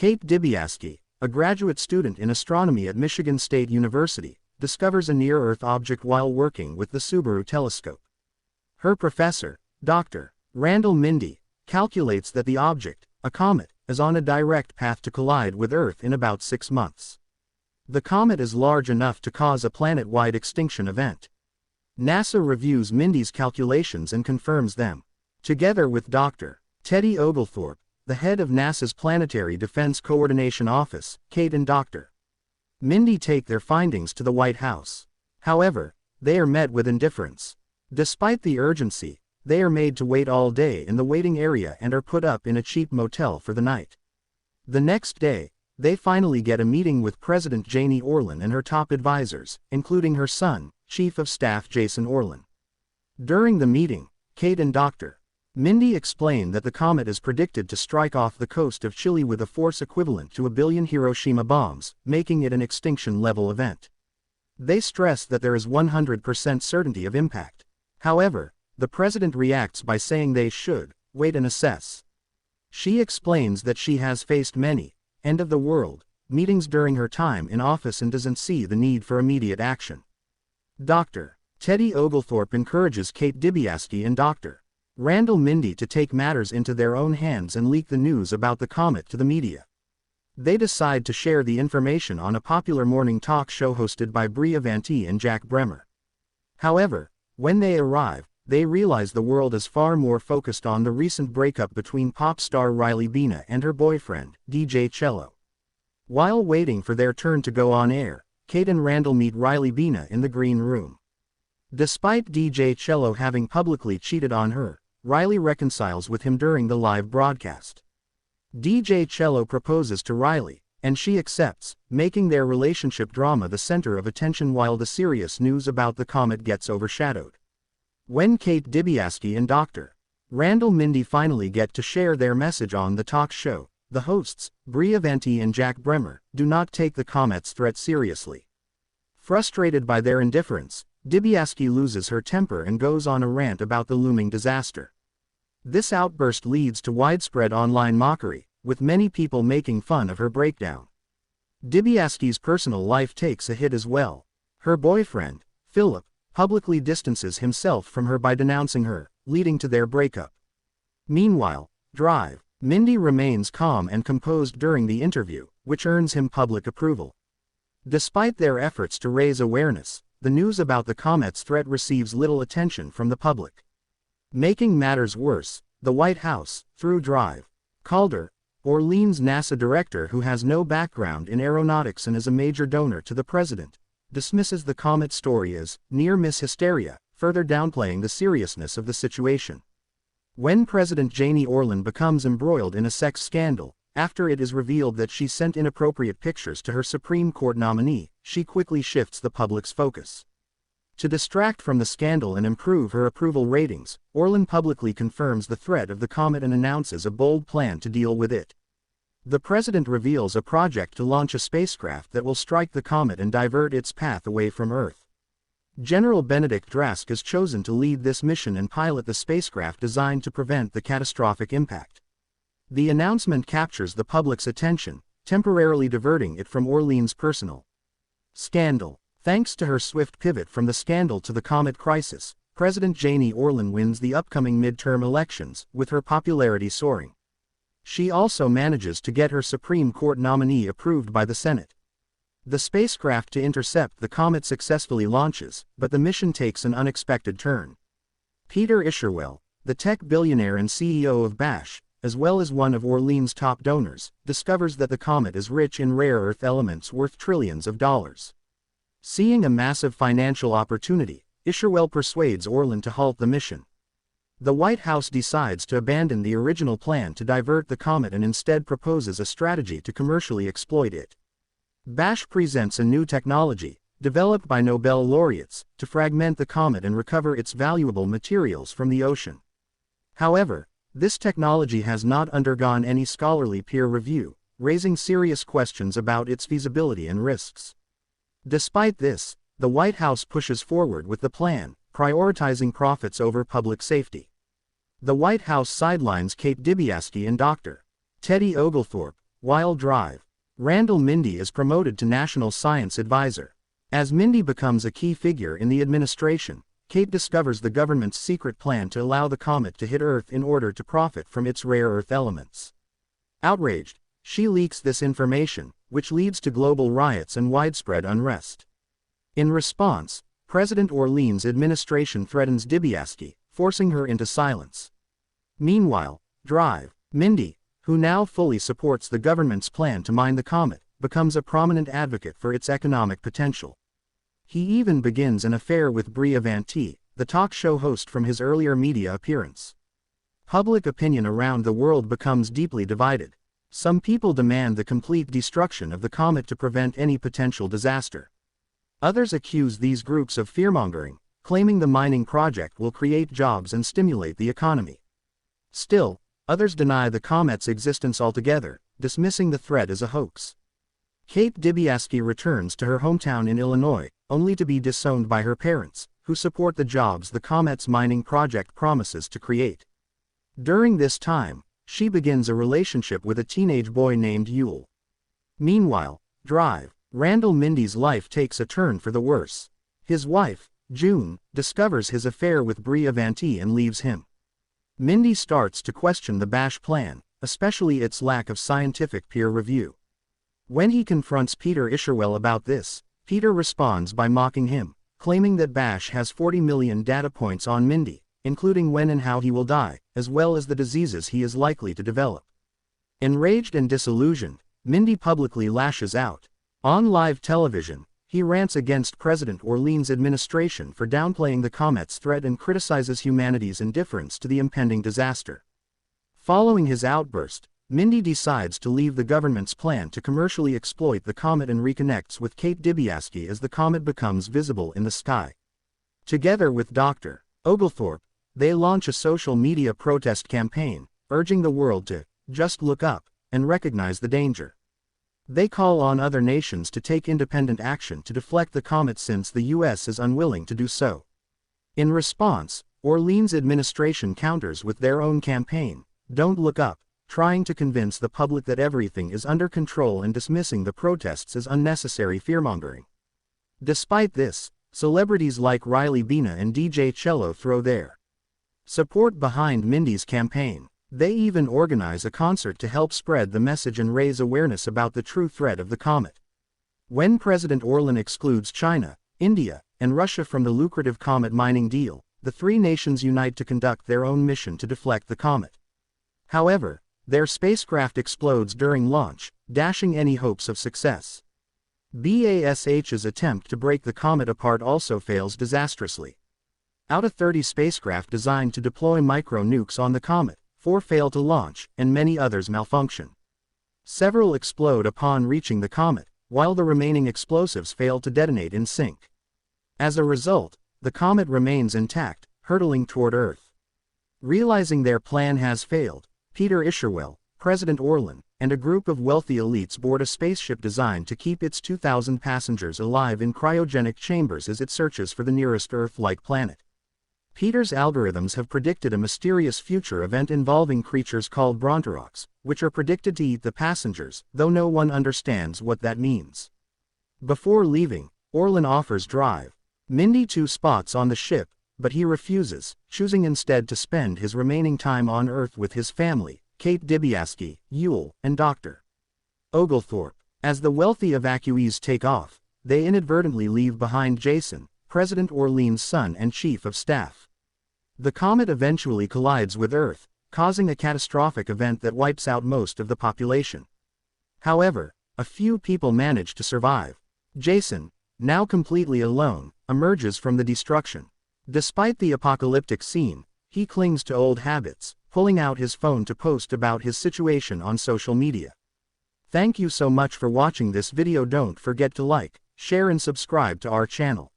Kate Dibiasky, a graduate student in astronomy at Michigan State University, discovers a near-Earth object while working with the Subaru telescope. Her professor, Dr. Randall Mindy, calculates that the object, a comet, is on a direct path to collide with Earth in about 6 months. The comet is large enough to cause a planet-wide extinction event. NASA reviews Mindy's calculations and confirms them. Together with Dr. Teddy Oglethorpe, the head of NASA's Planetary Defense Coordination Office, Kate and Dr. Mindy take their findings to the White House. However, they are met with indifference. Despite the urgency, they are made to wait all day in the waiting area and are put up in a cheap motel for the night. The next day, they finally get a meeting with President Janie Orlin and her top advisors, including her son, Chief of Staff Jason Orlin. During the meeting, Kate and Dr. Mindy explain that the comet is predicted to strike off the coast of Chile with a force equivalent to 1 billion Hiroshima bombs, making it an extinction-level event. They stress that there is 100% certainty of impact. However, the president reacts by saying they should wait and assess. She explains that she has faced many end-of-the-world meetings during her time in office and doesn't see the need for immediate action. Dr. Teddy Oglethorpe encourages Kate Dibiasky and Dr. Randall Mindy to take matters into their own hands and leak the news about the comet to the media. They decide to share the information on a popular morning talk show hosted by Bria Vanti and Jack Bremer. However, when they arrive, they realize the world is far more focused on the recent breakup between pop star Riley Bina and her boyfriend, DJ Cello. While waiting for their turn to go on air, Kate and Randall meet Riley Bina in the green room. Despite DJ Cello having publicly cheated on her, Riley reconciles with him during the live broadcast. DJ Cello proposes to Riley, and she accepts, making their relationship drama the center of attention while the serious news about the comet gets overshadowed. When Kate Dibiasky and Dr. Randall Mindy finally get to share their message on the talk show, the hosts, Bria Vanti and Jack Bremer, do not take the comet's threat seriously. Frustrated by their indifference, Dibiasky loses her temper and goes on a rant about the looming disaster. This outburst leads to widespread online mockery, with many people making fun of her breakdown. Dibiasky's personal life takes a hit as well. Her boyfriend, Philip, publicly distances himself from her by denouncing her, leading to their breakup. Meanwhile, Drive, Mindy remains calm and composed during the interview, which earns him public approval. Despite their efforts to raise awareness, the news about the comet's threat receives little attention from the public. Making matters worse, the White House, through Drive, Calder, Orleans NASA director who has no background in aeronautics and is a major donor to the president, dismisses the comet story as near-miss hysteria, further downplaying the seriousness of the situation. When President Janie Orlin becomes embroiled in a sex scandal, after it is revealed that she sent inappropriate pictures to her Supreme Court nominee, she quickly shifts the public's focus. To distract from the scandal and improve her approval ratings, Orlin publicly confirms the threat of the comet and announces a bold plan to deal with it. The president reveals a project to launch a spacecraft that will strike the comet and divert its path away from Earth. General Benedict Drask is chosen to lead this mission and pilot the spacecraft designed to prevent the catastrophic impact. The announcement captures the public's attention, temporarily diverting it from Orleans' personal scandal. Thanks to her swift pivot from the scandal to the comet crisis, President Janie Orlin wins the upcoming midterm elections, with her popularity soaring. She also manages to get her Supreme Court nominee approved by the Senate. The spacecraft to intercept the comet successfully launches, but the mission takes an unexpected turn. Peter Isherwell, the tech billionaire and CEO of Bash, as well as one of Orleans' top donors, discovers that the comet is rich in rare earth elements worth trillions of dollars. Seeing a massive financial opportunity, Isherwell persuades Orlin to halt the mission. The White House decides to abandon the original plan to divert the comet and instead proposes a strategy to commercially exploit it. Bash presents a new technology, developed by Nobel laureates, to fragment the comet and recover its valuable materials from the ocean. However, this technology has not undergone any scholarly peer review, raising serious questions about its feasibility and risks. Despite this, the White House pushes forward with the plan, prioritizing profits over public safety. The White House sidelines Kate Dibiasky and Dr. Teddy Oglethorpe, while Drive. Randall Mindy is promoted to National Science Advisor. As Mindy becomes a key figure in the administration, Kate discovers the government's secret plan to allow the comet to hit Earth in order to profit from its rare Earth elements. Outraged, she leaks this information, which leads to global riots and widespread unrest. In response, President Orlean's administration threatens Dibiasky, forcing her into silence. Meanwhile, Drive, Mindy, who now fully supports the government's plan to mine the comet, becomes a prominent advocate for its economic potential. He even begins an affair with Brie Avanti, the talk show host from his earlier media appearance. Public opinion around the world becomes deeply divided. Some people demand the complete destruction of the comet to prevent any potential disaster. Others accuse these groups of fearmongering, claiming the mining project will create jobs and stimulate the economy. Still, others deny the comet's existence altogether, dismissing the threat as a hoax. Kate Dibiasky returns to her hometown in Illinois, only to be disowned by her parents, who support the jobs the comet's mining project promises to create. During this time, she begins a relationship with a teenage boy named Yule. Meanwhile, Drive, Randall Mindy's life takes a turn for the worse. His wife, June, discovers his affair with Brie Avanti and leaves him. Mindy starts to question the Bash plan, especially its lack of scientific peer review. When he confronts Peter Isherwell about this, Peter responds by mocking him, claiming that Bash has 40 million data points on Mindy, including when and how he will die, as well as the diseases he is likely to develop. Enraged and disillusioned, Mindy publicly lashes out. On live television, he rants against President Orlean's administration for downplaying the comet's threat and criticizes humanity's indifference to the impending disaster. Following his outburst, Mindy decides to leave the government's plan to commercially exploit the comet and reconnects with Kate Dibiasky as the comet becomes visible in the sky. Together with Dr. Oglethorpe, they launch a social media protest campaign, urging the world to just look up and recognize the danger. They call on other nations to take independent action to deflect the comet since the U.S. is unwilling to do so. In response, Orlean's administration counters with their own campaign, Don't Look Up, trying to convince the public that everything is under control and dismissing the protests as unnecessary fearmongering. Despite this, celebrities like Riley Bina and DJ Cello throw their support behind Mindy's campaign. They even organize a concert to help spread the message and raise awareness about the true threat of the comet. When President Orlean excludes China, India, and Russia from the lucrative comet mining deal, the three nations unite to conduct their own mission to deflect the comet. However, their spacecraft explodes during launch, dashing any hopes of success. BASH's attempt to break the comet apart also fails disastrously. Out of 30 spacecraft designed to deploy micro-nukes on the comet, 4 fail to launch, and many others malfunction. Several explode upon reaching the comet, while the remaining explosives fail to detonate in sync. As a result, the comet remains intact, hurtling toward Earth. Realizing their plan has failed, Peter Isherwell, President Orlean, and a group of wealthy elites board a spaceship designed to keep its 2,000 passengers alive in cryogenic chambers as it searches for the nearest Earth-like planet. Peter's algorithms have predicted a mysterious future event involving creatures called Bronterocs, which are predicted to eat the passengers, though no one understands what that means. Before leaving, Orlean offers Drive, Mindy 2 spots on the ship, but he refuses, choosing instead to spend his remaining time on Earth with his family, Kate Dibiasky, Yule, and Dr. Oglethorpe. As the wealthy evacuees take off, they inadvertently leave behind Jason, President Orlean's son and chief of staff. The comet eventually collides with Earth, causing a catastrophic event that wipes out most of the population. However, a few people manage to survive. Jason, now completely alone, emerges from the destruction. Despite the apocalyptic scene, he clings to old habits, pulling out his phone to post about his situation on social media. Thank you so much for watching this video. Don't forget to like, share and subscribe to our channel.